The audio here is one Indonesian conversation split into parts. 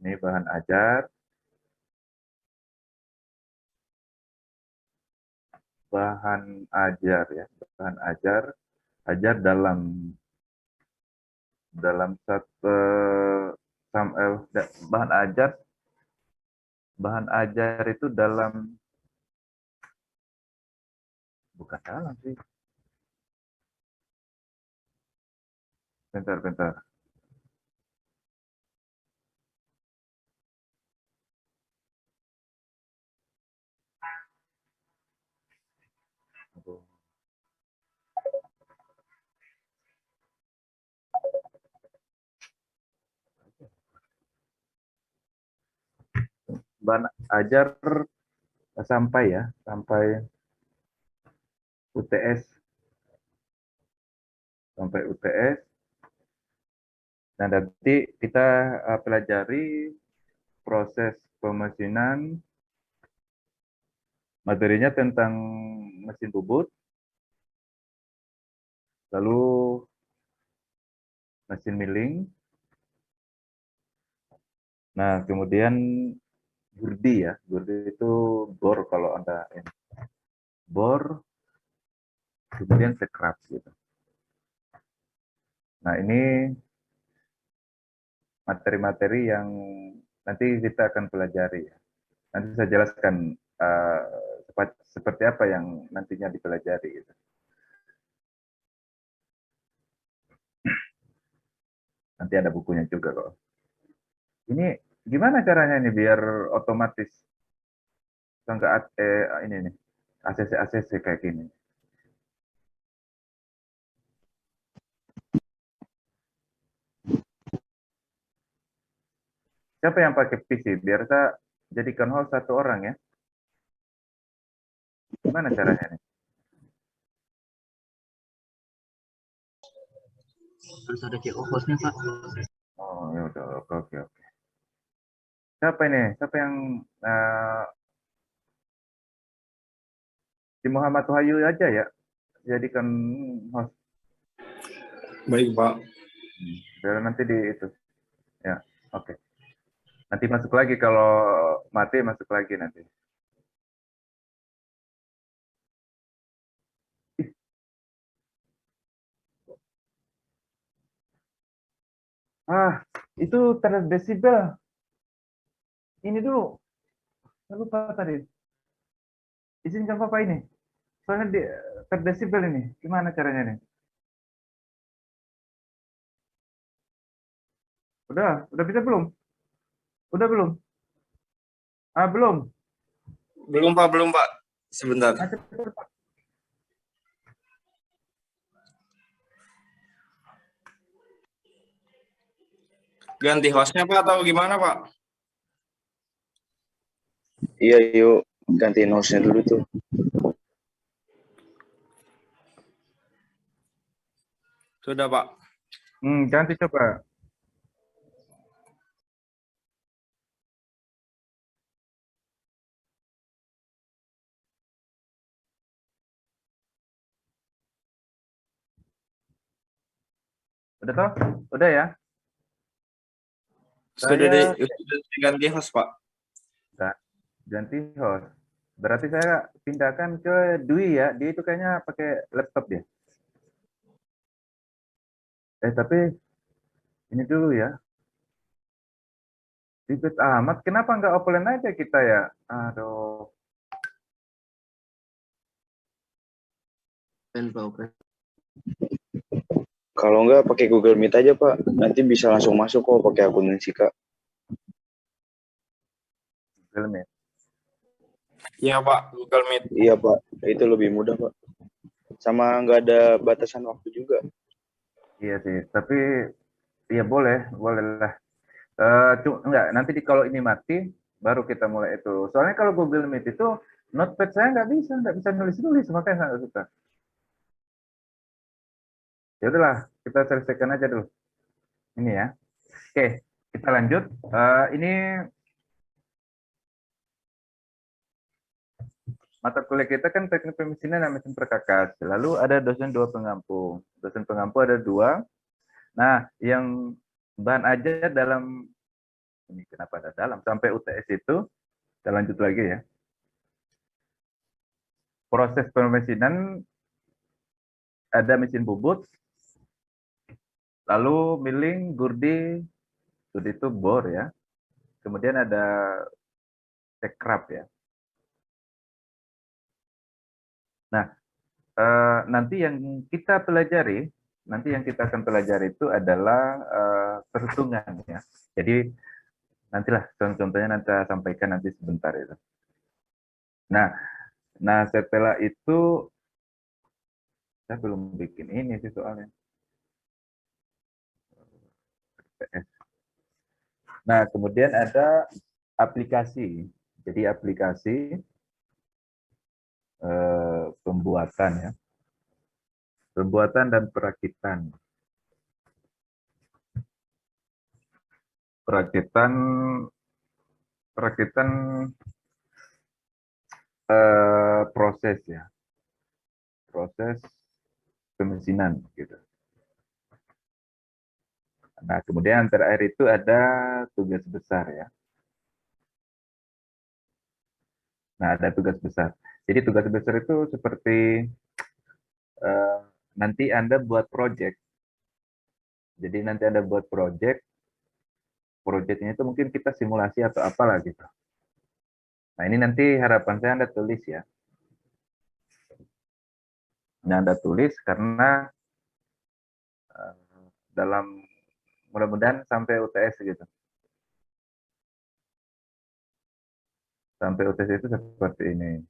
Ini bahan ajar. Bahan ajar ya. Bahan ajar. Ajar dalam satu bahan ajar itu dalam, bukan dalam sih, bentar. Bahan ajar sampai UTS, Nah, nanti kita pelajari proses pemesinan, materinya tentang mesin bubut, lalu mesin milling. Nah, kemudian gurdi ya, gurdi itu bor kalau Anda ini. Bor, kemudian sekrap gitu. Nah, ini materi-materi yang nanti kita akan pelajari ya. Nanti saya jelaskan seperti apa yang nantinya dipelajari gitu. Nanti ada bukunya juga kok. Ini gimana caranya ini biar otomatis enggak ini nih ACC kayak gini. Siapa yang pakai PC? Biar saya jadikan host satu orang ya. Gimana caranya nih? Harus ada CO hostnya, Pak. Oh ya udah, oke. Siapa ini? Siapa yang di Muhammad Wahyu aja ya? Jadikan host. Baik, Pak. Biar nanti di itu. Ya, oke. Nanti masuk lagi kalau mati masuk lagi nanti. Itu terdesibel. Ini dulu. Saya lupa tadi. Izinkan Bapak ini. Soalnya terdesibel ini. Gimana caranya nih? Udah bisa belum? Udah belum? Belum. Belum, Pak. Sebentar. Ganti hostnya, Pak, atau gimana, Pak? Iya, yuk gantiin hostnya dulu tuh. Sudah, Pak. Ganti coba. Udah toh? Udah ya? Sudah diganti host, Pak. Ganti host. Berarti saya pindahkan ke Dwi ya. Dia itu kayaknya pakai laptop dia. Tapi ini dulu ya. Ribet amat. Kenapa nggak offline aja kita ya? Aduh. Open. Kalau nggak pakai Google Meet aja, Pak. Nanti bisa langsung masuk kok pakai akun Sika. Google Meet. Iya, Pak. Google Meet. Iya, Pak. Itu lebih mudah, Pak. Sama nggak ada batasan waktu juga. Iya sih. Tapi ya boleh lah. Enggak, nanti kalau ini mati, baru kita mulai itu. Soalnya kalau Google Meet itu, notepad saya nggak bisa nulis-nulis, makanya saya nggak suka. Ya udahlah, kita selesaikan aja dulu. Ini ya. Oke, kita lanjut. Ini mata kuliah kita kan teknik pemesinan dan mesin perkakas. Lalu ada dosen 2 pengampu. Dosen pengampu ada 2. Nah, yang bahan ajar dalam Ini kenapa ada dalam? Sampai UTS itu, kita lanjut lagi ya. Proses pemesinan ada mesin bubut, lalu milling, gurdi itu bor ya. Kemudian ada cekrap ya. Nah, nanti yang kita pelajari, nanti yang kita akan pelajari itu adalah perhitungan ya. Jadi nantilah contohnya nanti saya sampaikan nanti sebentar itu. Nah setelah itu saya belum bikin ini sih soalnya. Nah kemudian ada aplikasi. Jadi aplikasi pembuatan ya, pembuatan dan perakitan. Perakitan proses ya, proses pemesinan gitu. Nah kemudian terakhir itu ada tugas besar ya. Nah ada tugas besar. Jadi tugas besar itu seperti nanti Anda buat project. Jadi nanti Anda buat project, projectnya itu mungkin kita simulasi atau apalah gitu. Nah ini nanti harapan saya Anda tulis ya. Nah Anda tulis karena dalam mudah-mudahan sampai UTS gitu. Sampai UTS itu seperti ini.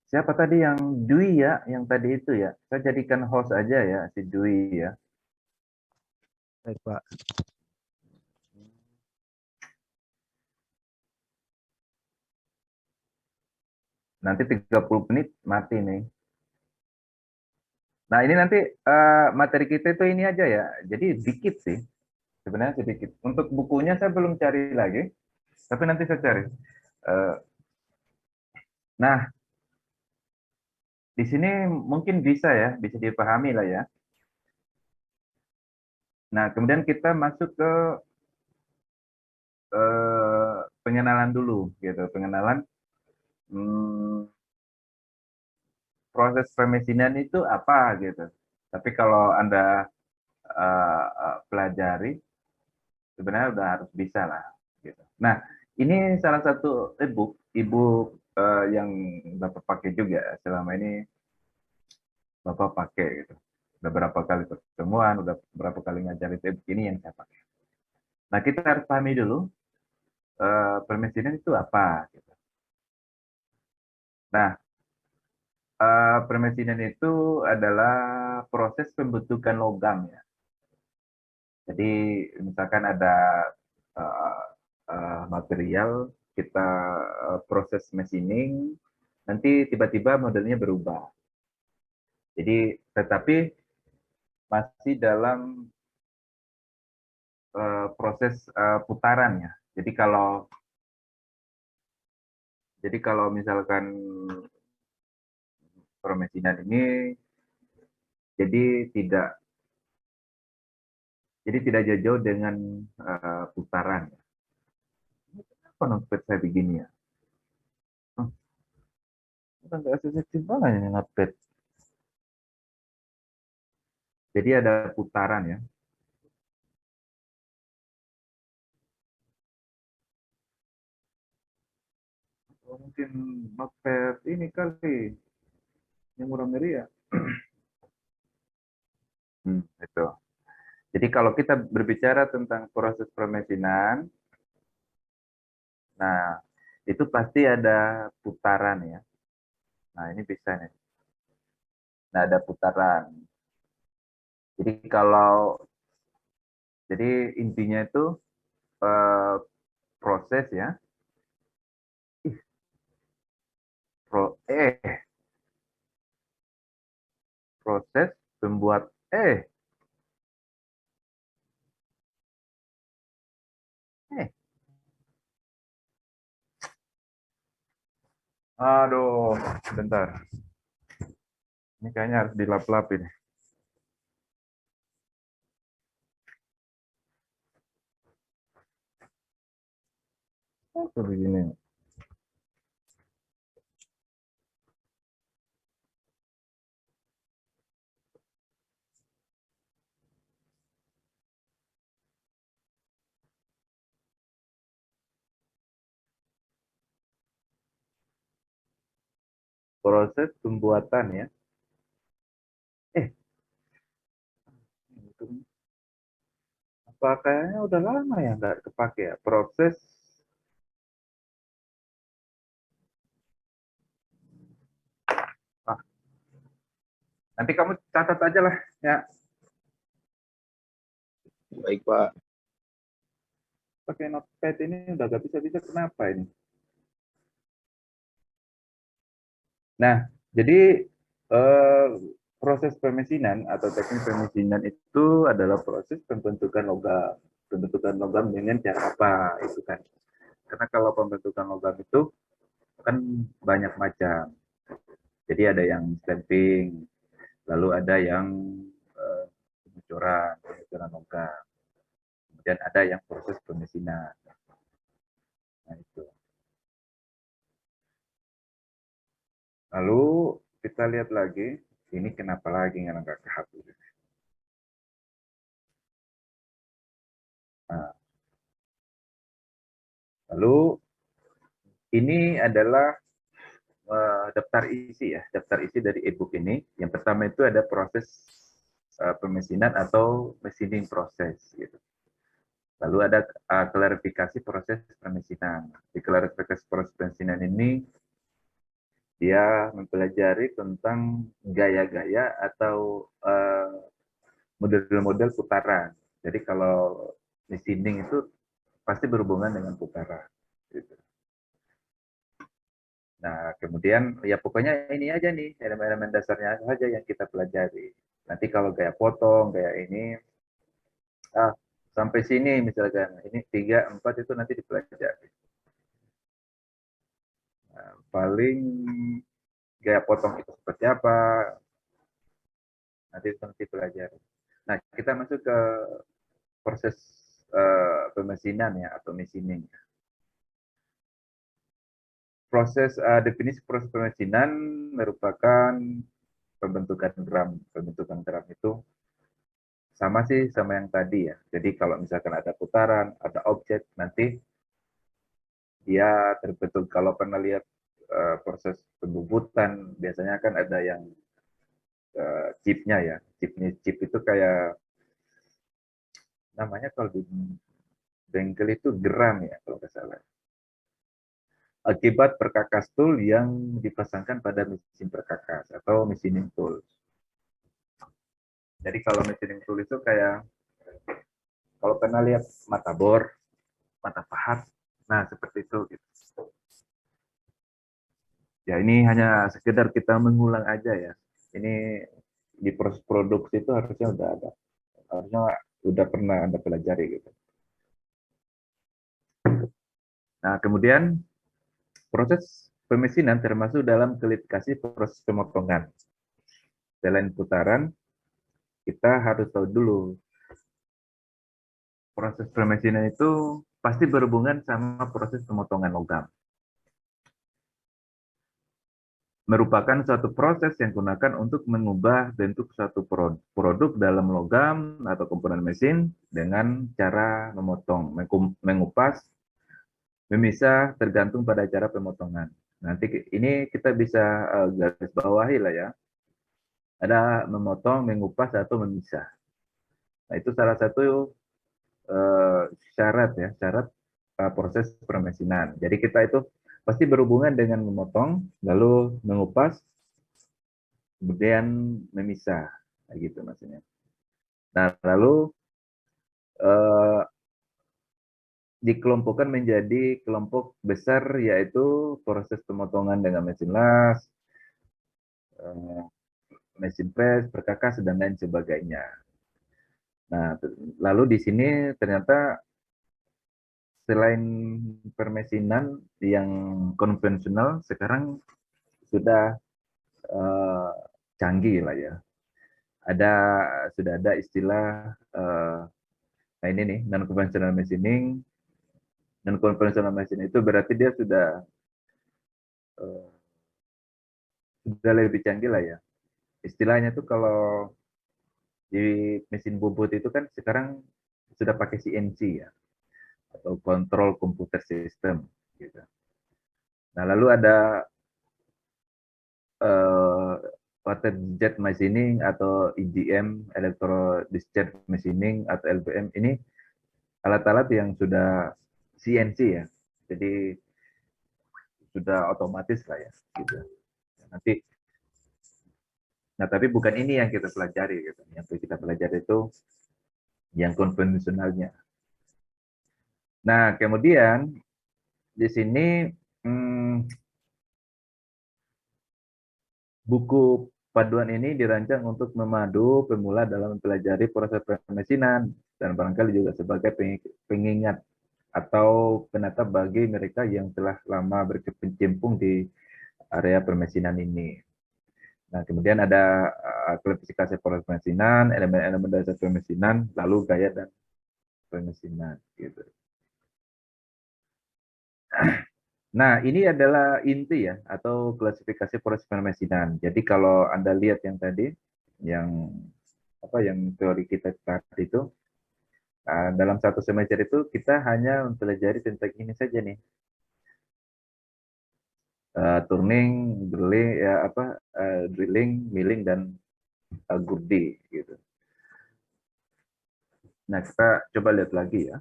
Siapa tadi yang Dwi ya, yang tadi itu ya? Saya jadikan host aja ya, si Dwi ya. Baik, Pak. Nanti 30 menit mati nih. Nah ini nanti materi kita itu ini aja ya. Jadi dikit sih, sebenarnya sedikit. Untuk bukunya saya belum cari lagi, tapi nanti saya cari. Nah, di sini mungkin bisa ya, bisa dipahami lah ya. Nah, kemudian kita masuk ke pengenalan dulu, gitu. Pengenalan proses pemesinan itu apa gitu. Tapi kalau Anda pelajari, sebenarnya udah harus bisa lah. Gitu. Nah, ini salah satu ebook yang Bapak pakai juga selama ini. Bapak pakai gitu. Udah berapa kali pertemuan, udah berapa kali ngajarin ebook ini yang saya pakai. Nah, kita harus pahami dulu permesinan itu apa. Gitu. Nah, permesinan itu adalah proses pembentukan logam ya. Jadi misalkan ada uh, material, kita proses machining, nanti tiba-tiba modelnya berubah. Jadi tetapi masih dalam proses putaran ya. Jadi kalau misalkan permesinan ini jadi tidak jauh-jauh dengan putaran. Kenapa notepad saya begini ya? Kan nggak sensitif banget ini notepad. Jadi ada putaran ya. Oh, mungkin notepad ini kali yang murah meriah. Itu. Jadi kalau kita berbicara tentang proses permesinan, nah itu pasti ada putaran ya. Nah ini bisa nih. Nah ada putaran. Jadi intinya itu eh, proses ya. Pro, proses pembuat eh eh aduh bentar. Ini kayaknya harus dilap-lap ini. Tuh begini. Proses pembuatan ya. Eh, itu apa kayaknya udah lama ya nggak kepake ya. Proses. Ah, nanti kamu catat aja lah ya. Baik, Pak. Pakai notepad ini udah gak bisa-bisa kenapa ini? Nah, jadi eh, proses pemesinan atau teknik pemesinan itu adalah proses pembentukan logam dengan cara apa itu kan? Karena kalau pembentukan logam itu kan banyak macam. Jadi ada yang stamping, lalu ada yang eh, pengecoran logam, kemudian ada yang proses pemesinan. Nah itu. Lalu kita lihat lagi, ini kenapa lagi nggak kehapus? Nah, lalu ini adalah daftar isi ya, daftar isi dari e-book ini. Yang pertama itu ada proses pemesinan atau machining proses gitu. Lalu ada klarifikasi proses pemesinan. Di klarifikasi proses pemesinan ini dia mempelajari tentang gaya-gaya atau model-model putaran. Jadi kalau machining itu pasti berhubungan dengan putaran. Gitu. Nah, kemudian ya pokoknya ini aja nih, elemen-elemen dasarnya saja yang kita pelajari. Nanti kalau kayak potong, kayak ini, sampai sini misalkan, ini 3, 4 itu nanti dipelajari. Nah, paling gaya potong itu seperti apa, nanti itu nanti pelajari. Nah, kita masuk ke proses pemesinan ya, atau machining. Definisi proses pemesinan merupakan pembentukan drum. Pembentukan drum itu sama sih sama yang tadi ya. Jadi kalau misalkan ada putaran, ada objek, nanti dia terbentuk. Kalau pernah lihat proses pembubutan, biasanya kan ada yang chipnya ya. Chip itu kayak namanya kalau di bengkel itu geram ya kalau nggak salah. Akibat perkakas tool yang dipasangkan pada mesin perkakas atau machining tool. Jadi kalau machining tool itu kayak kalau pernah lihat mata bor, mata pahat, nah seperti itu. Gitu. Ya ini hanya sekedar kita mengulang aja ya. Ini di proses produksi itu harusnya udah ada, harusnya udah pernah Anda pelajari gitu. Nah kemudian proses pemesinan termasuk dalam kualifikasi proses pemotongan. Selain putaran, kita harus tahu dulu proses pemesinan itu pasti berhubungan sama proses pemotongan logam. Merupakan suatu proses yang digunakan untuk mengubah bentuk suatu produk dalam logam atau komponen mesin dengan cara memotong, mengupas, memisah tergantung pada cara pemotongan. Nanti ini kita bisa garis bawahi lah ya. Ada memotong, mengupas, atau memisah. Nah itu salah satu syarat ya, syarat proses permesinan. Jadi kita itu pasti berhubungan dengan memotong, lalu mengupas, kemudian memisah, gitu maksudnya. Nah, lalu dikelompokkan menjadi kelompok besar yaitu proses pemotongan dengan mesin las, mesin press, perkakas, dan lain sebagainya. Nah, lalu di sini ternyata selain permesinan yang konvensional, sekarang sudah canggih lah ya. Sudah ada istilah nah ini nih non conventional machining Non konvensional mesin itu berarti dia eh, sudah lebih canggih lah ya. Istilahnya tuh kalau di mesin bubut itu kan sekarang sudah pakai CNC ya, atau kontrol komputer system gitu. Nah, lalu ada eh, water jet machining atau EDM, electro discharge machining atau LBM, ini alat-alat yang sudah CNC ya. Jadi sudah otomatis lah ya gitu. Nanti tapi bukan ini yang kita pelajari gitu. Yang kita pelajari itu yang konvensionalnya. Nah, kemudian di sini buku paduan ini dirancang untuk memadu pemula dalam mempelajari proses permesinan dan barangkali juga sebagai pengingat atau penata bagi mereka yang telah lama berkecimpung di area permesinan ini. Nah, kemudian ada klasifikasi proses permesinan, elemen-elemen dasar permesinan, lalu gaya dan permesinan gitu. Nah, ini adalah inti ya, atau klasifikasi proses permesinan. Jadi kalau Anda lihat yang tadi, yang yang teori kita tadi itu, dalam satu semester itu kita hanya mempelajari tentang ini saja nih. Turning, drilling, drilling, milling, dan gurdi gitu. Nah, kita coba lihat lagi ya.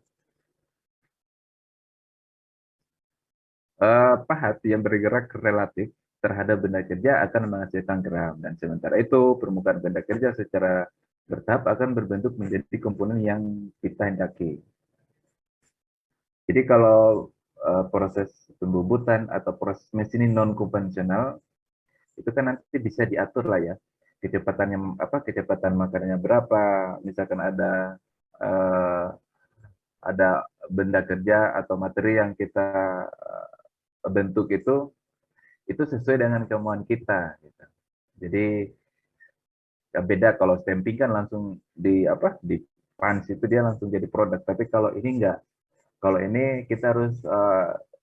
Pahat yang bergerak relatif terhadap benda kerja akan menghasilkan geram, dan sementara itu permukaan benda kerja secara bertahap akan berbentuk menjadi komponen yang kita hendaki. Jadi kalau proses pembubutan atau proses mesin non konvensional itu kan nanti bisa diatur lah ya, kecepatannya kecepatan makannya berapa, misalkan uh, ada benda kerja atau materi yang kita bentuk itu sesuai dengan kemauan kita gitu. Jadi ya beda kalau stamping kan langsung di punch itu dia langsung jadi produk, tapi kalau ini enggak. Kalau ini kita harus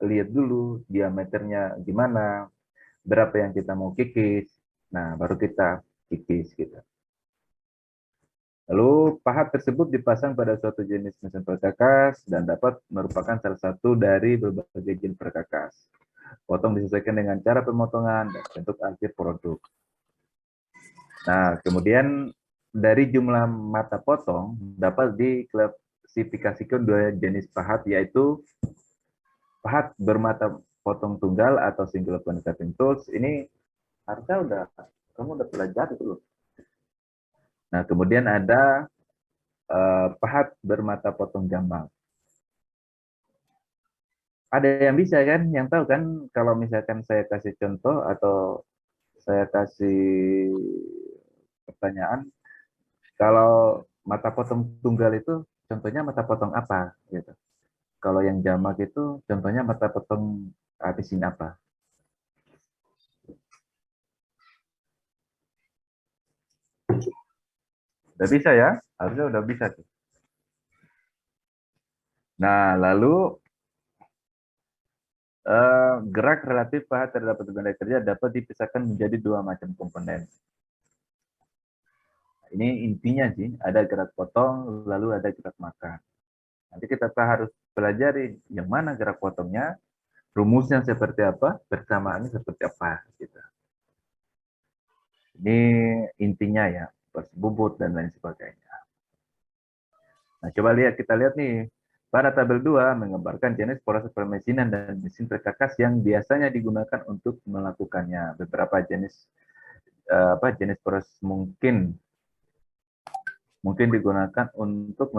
lihat dulu diameternya gimana, berapa yang kita mau kikis. Nah, baru kita kikis gitu. Lalu pahat tersebut dipasang pada suatu jenis mesin perkakas dan dapat merupakan salah satu dari berbagai jenis perkakas. Potong disesuaikan dengan cara pemotongan dan bentuk akhir produk. Nah, kemudian dari jumlah mata potong dapat diklasifikasikan dua jenis pahat, yaitu pahat bermata potong tunggal atau single point cutting tools. Ini harusnya kamu udah pelajari dulu. Nah, kemudian ada pahat bermata potong jambang. Ada yang bisa kan, yang tahu kan kalau misalkan saya kasih contoh atau saya kasih pertanyaan, kalau mata potong tunggal itu contohnya mata potong apa gitu. Kalau yang jamak itu contohnya mata potong mesin apa. Udah bisa ya? Harusnya udah bisa tuh. Nah, lalu gerak relatif pahat terhadap benda kerja dapat dipisahkan menjadi dua macam komponen. Ini intinya sih, ada gerak potong, lalu ada gerak makan. Nanti kita harus pelajari yang mana gerak potongnya, rumusnya seperti apa, persamaannya seperti apa. Gitu. Ini intinya ya, bubut dan lain sebagainya. Nah, coba kita lihat nih. Pada tabel 2 menggambarkan jenis proses permesinan dan mesin perkakas yang biasanya digunakan untuk melakukannya. Beberapa jenis jenis proses mungkin digunakan untuk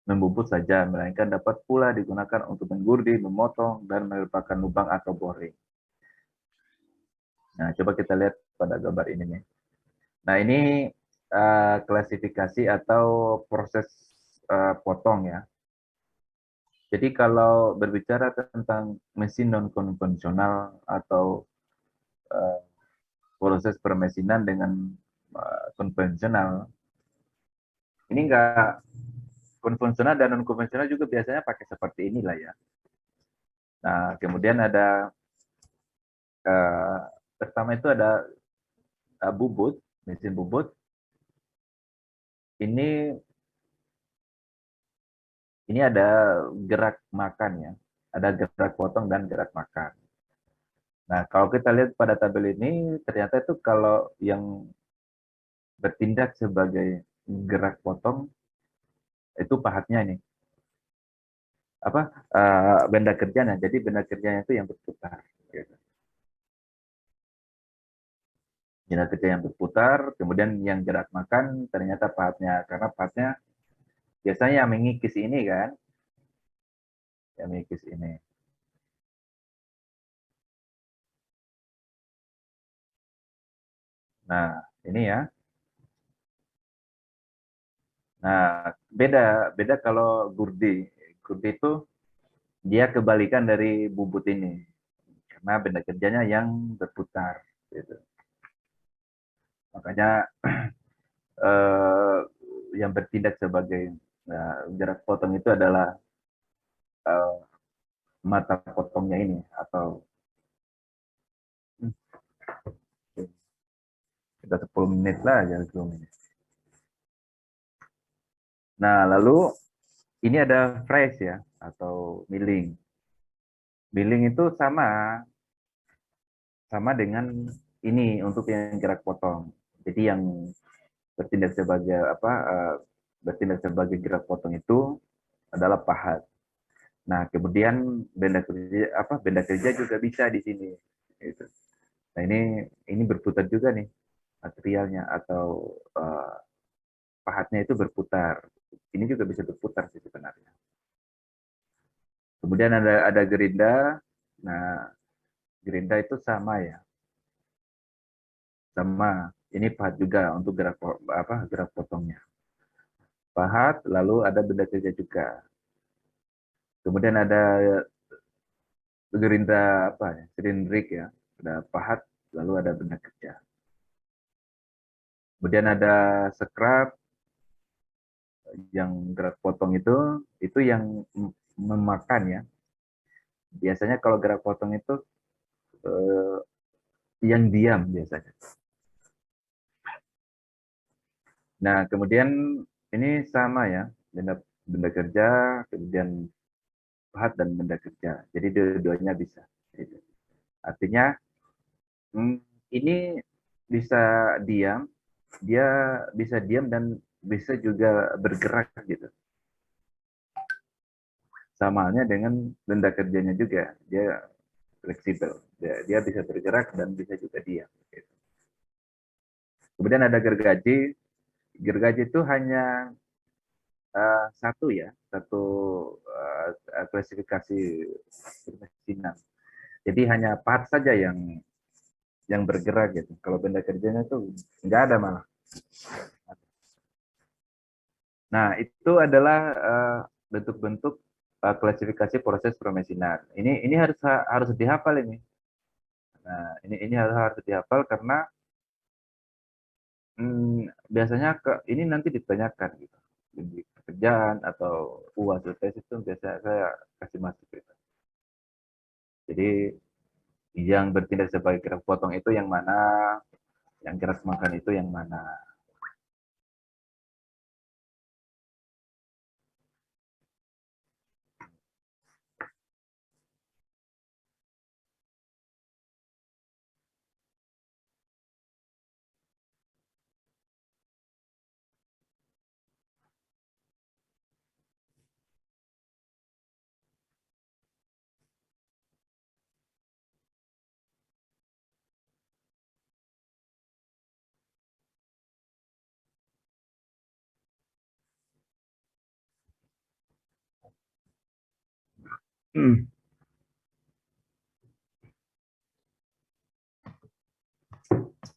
membubut saja, melainkan dapat pula digunakan untuk menggurdi, memotong, dan merupakan lubang atau boring. Nah, coba kita lihat pada gambar ini nih. Nah, ini klasifikasi atau proses potong ya. Jadi kalau berbicara tentang mesin non konvensional atau proses permesinan dengan konvensional, ini konvensional dan non konvensional juga biasanya pakai seperti inilah ya. Nah, kemudian ada pertama itu ada bubut, mesin bubut. Ini ada gerak makan ya, ada gerak potong dan gerak makan. Nah, kalau kita lihat pada tabel ini, ternyata itu kalau yang bertindak sebagai gerak potong itu pahatnya ini apa benda kerjanya. Jadi benda kerjanya itu yang berputar. Gitu. Benda kerja yang berputar, kemudian yang gerak makan ternyata pahatnya, karena pahatnya biasanya yang mengikis ini kan, yang mengikis ini. Nah, ini ya. Nah, beda kalau gurdi. Gurdi itu dia kebalikan dari bubut ini. Karena benda kerjanya yang berputar. Gitu. Makanya yang bertindak sebagai jarak potong itu adalah mata potongnya ini. Atau sudah 10 menit lah, ya 10 menit. Nah, lalu ini ada fresh ya, atau milling. Milling itu sama dengan ini untuk yang gerak potong. Jadi yang bertindak sebagai bertindak sebagai gerak potong itu adalah pahat. Nah, kemudian benda kerja juga bisa di sini. Gitu. Nah, ini berputar juga nih materialnya, atau pahatnya itu berputar. Ini juga bisa berputar sih sebenarnya. Kemudian ada gerinda. Nah, gerinda itu sama ya. Sama. Ini pahat juga untuk gerak potongnya. Pahat, lalu ada benda kerja juga. Kemudian ada gerinda silindrik ya. Ada pahat, lalu ada benda kerja. Kemudian ada scrap yang gerak potong itu yang memakan ya. Biasanya kalau gerak potong itu yang diam biasanya. Nah, kemudian ini sama ya, benda kerja, kemudian pahat dan benda kerja. Jadi dua-duanya bisa. Artinya ini bisa diam, dia bisa diam dan bisa juga bergerak gitu. Sama halnya dengan benda kerjanya juga, dia fleksibel. Dia bisa bergerak dan bisa juga diam. Gitu. Kemudian ada gergaji. Gergaji itu hanya satu klasifikasi permesinan. Jadi hanya pahat saja yang bergerak gitu. Kalau benda kerjanya itu nggak ada malah. Nah, itu adalah bentuk-bentuk klasifikasi proses permesinan. Ini harus dihafal ini. Nah, ini harus dihafal karena biasanya ini nanti ditanyakan gitu. Di pekerjaan atau UAS UTS itu biasa saya kasih masuk gitu. Jadi yang bertindak sebagai gerak potong itu yang mana, yang gerak makan itu yang mana.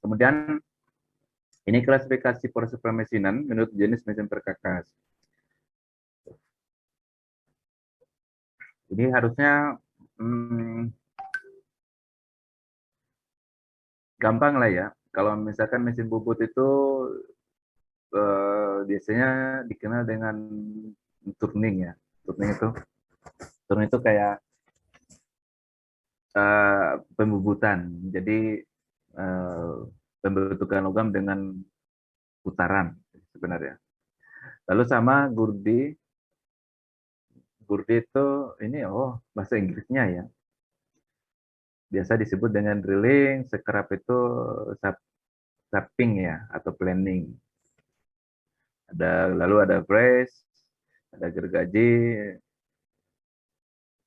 Kemudian ini klasifikasi proses permesinan menurut jenis mesin perkakas. Ini harusnya gampang lah ya. Kalau misalkan mesin bubut itu biasanya dikenal dengan turning ya. Turning itu kayak pembubutan. Jadi pembentukan logam dengan putaran sebenarnya. Lalu sama gurdi. Gurdi itu ini bahasa Inggrisnya ya. Biasa disebut dengan drilling, scrap itu sapping ya atau planing. Lalu ada brace, ada gergaji,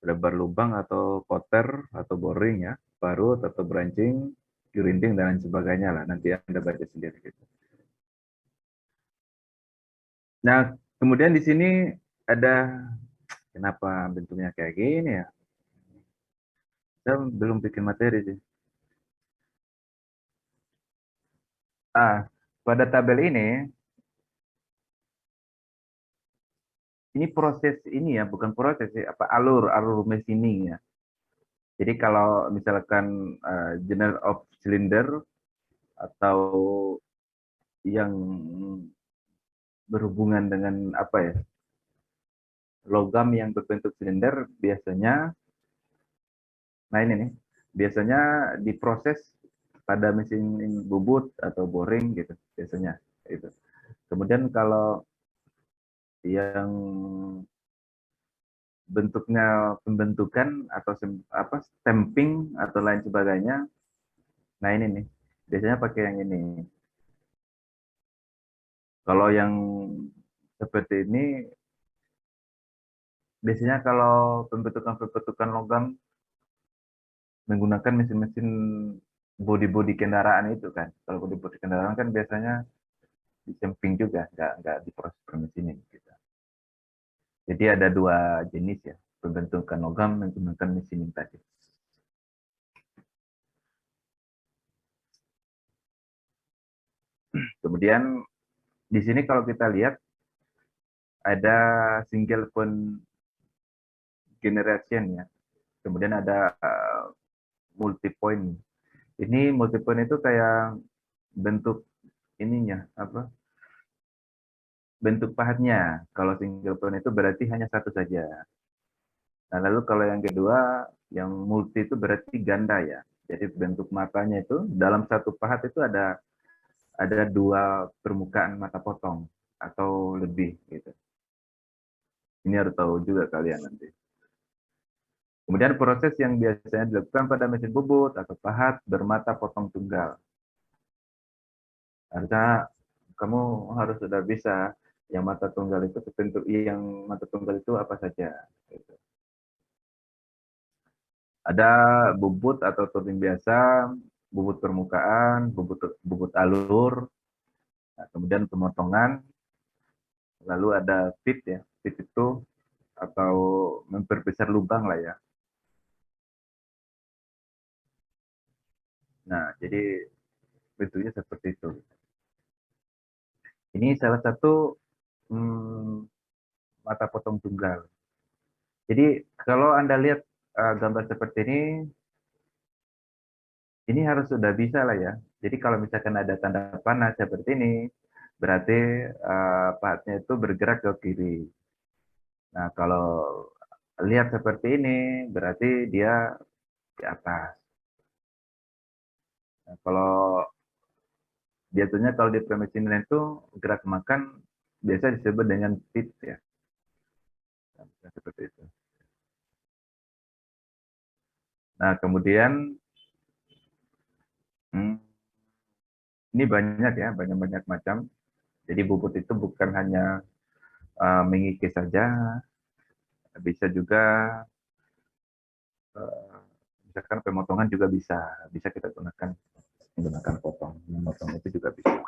lebar lubang atau koter atau boring ya, parut atau branching, grinding dan lain sebagainya lah. Nanti Anda baca sendiri gitu. Nah, kemudian di sini ada kenapa bentuknya kayak gini ya? Saya belum bikin materi sih. Pada tabel ini proses ini ya, bukan proses sih, alur machining ya. Jadi kalau misalkan general of cylinder atau yang berhubungan dengan apa ya, logam yang berbentuk silinder biasanya, nah ini nih, biasanya diproses pada mesin bubut atau boring gitu biasanya itu. Kemudian kalau yang bentuknya pembentukan atau stamping atau lain sebagainya, nah ini nih biasanya pakai yang ini. Kalau yang seperti ini biasanya kalau pembentukan logam menggunakan mesin-mesin body kendaraan itu kan. Kalau body kendaraan kan biasanya disamping juga, nggak diproses per mesin ini. Gitu. Jadi ada dua jenis ya, pembentukan logam menggunakan mesin tadi. Kemudian di sini kalau kita lihat ada single point generation ya. Kemudian ada multi point. Ini multi point itu kayak bentuk ininya apa? Bentuk pahatnya. Kalau single point itu berarti hanya satu saja. Nah, lalu kalau yang kedua, yang multi itu berarti ganda ya. Jadi bentuk matanya itu dalam satu pahat itu ada dua permukaan mata potong atau lebih gitu. Ini harus tahu juga kalian nanti. Kemudian proses yang biasanya dilakukan pada mesin bubut atau pahat bermata potong tunggal. Harusnya kamu harus sudah bisa yang mata tunggal itu apa saja. Gitu. Ada bubut atau turbin biasa, bubut permukaan, bubut alur, nah, kemudian pemotongan, lalu ada pit ya, pit itu atau memperbesar lubang lah ya. Nah, jadi bentuknya seperti itu. Ini salah satu mata potong tunggal. Jadi kalau Anda lihat gambar seperti ini harus sudah bisa lah ya. Jadi kalau misalkan ada tanda panah seperti ini, berarti pahatnya itu bergerak ke kiri. Nah, kalau lihat seperti ini, berarti dia di atas. Nah, kalau biasanya kalau di permesinan itu gerak makan biasa disebut dengan pit ya. Nah, seperti itu. Nah, kemudian ini banyak ya, banyak macam. Jadi bubut itu bukan hanya mengikis saja, bisa juga misalkan pemotongan juga bisa kita menggunakan potong, memotong itu juga bisa.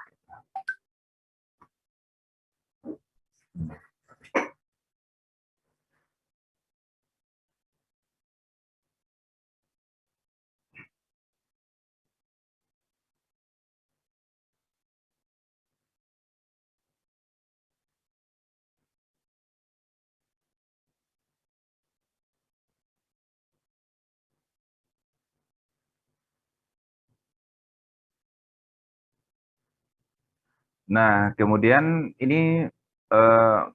Nah, kemudian ini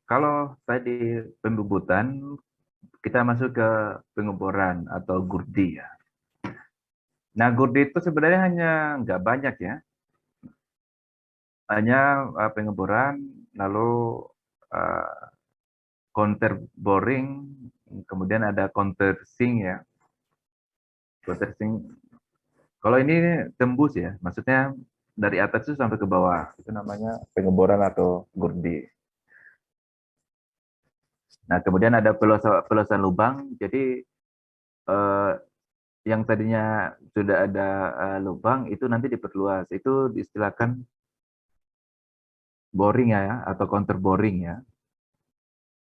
Kalau tadi pembubutan, kita masuk ke pengeboran atau gurdi ya. Nah, gurdi itu sebenarnya hanya nggak banyak ya, hanya pengeboran, lalu counter boring, kemudian ada counter sink ya. Counter sink. Kalau ini tembus ya, maksudnya dari atas itu sampai ke bawah, itu namanya pengeboran atau gurdi. Nah, kemudian ada peluasan lubang, jadi eh, yang tadinya sudah ada lubang itu nanti diperluas, itu diistilahkan boring ya, atau counter boring ya.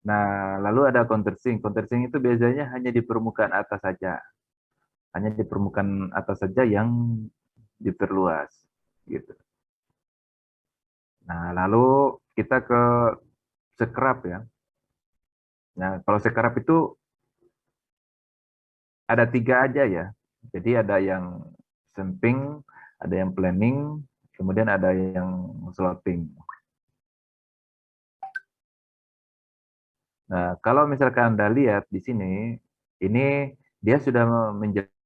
Nah, lalu ada counter sink. Counter sink itu biasanya hanya di permukaan atas saja, hanya di permukaan atas saja yang diperluas, gitu. Nah, lalu kita ke scrub ya. Nah, kalau scrub itu ada 3 aja ya. Jadi ada yang samping, ada yang planning, kemudian ada yang sloping. Nah, kalau misalkan Anda lihat di sini, ini dia sudah menjelaskan